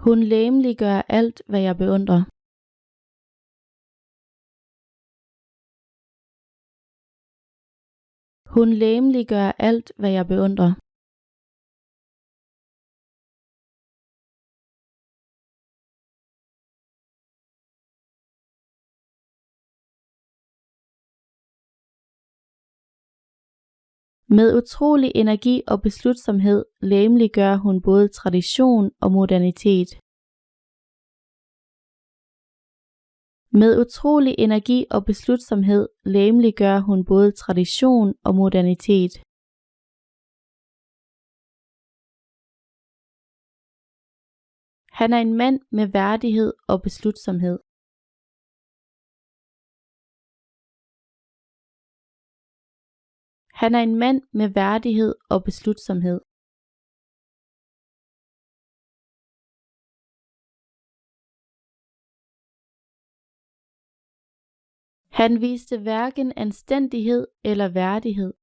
Hun legemliggør alt, hvad jeg beundrer. Hun legemliggør alt, hvad jeg beundrer. Med utrolig energi og beslutsomhed legemliggør hun både tradition og modernitet. Med utrolig energi og beslutsomhed legemliggør hun både tradition og modernitet. Han er en mand med værdighed og beslutsomhed. Han er en mand med værdighed og beslutsomhed. Han viste hverken anstændighed eller værdighed.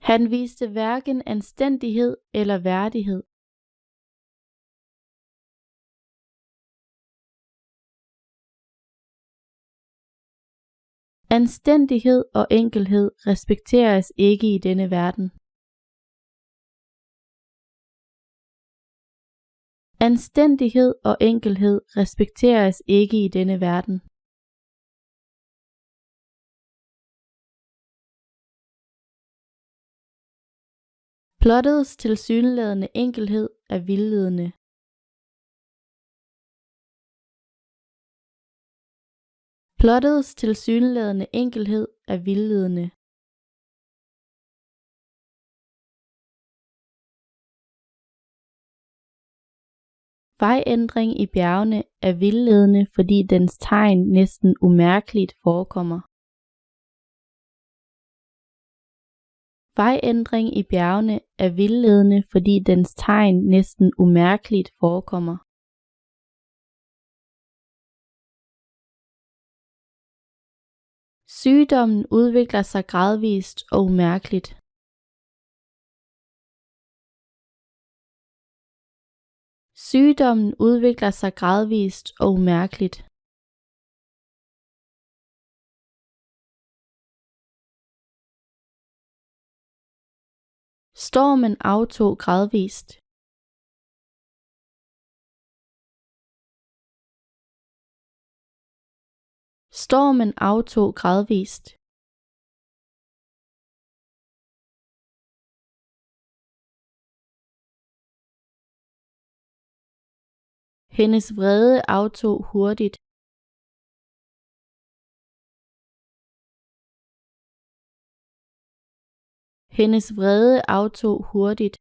Han viste hverken anstændighed eller værdighed. Anstændighed og enkelhed respekteres ikke i denne verden. Anstændighed og enkelhed respekteres ikke i denne verden. Plottets tilsyneladende enkelhed er vildledende. Plottets tilsyneladende enkelhed er vildledende. Vejændring i bjergene er vildledende, fordi dens tegn næsten umærkeligt forekommer. Vejændring i bjergene er vildledende, fordi dens tegn næsten umærkeligt forekommer. Sygdommen udvikler sig gradvist og umærkeligt. Sygdommen udvikler sig gradvist og umærkeligt. Stormen aftog gradvist. Stormen aftog gradvist. Hendes vrede aftog hurtigt. Hendes vrede aftog hurtigt.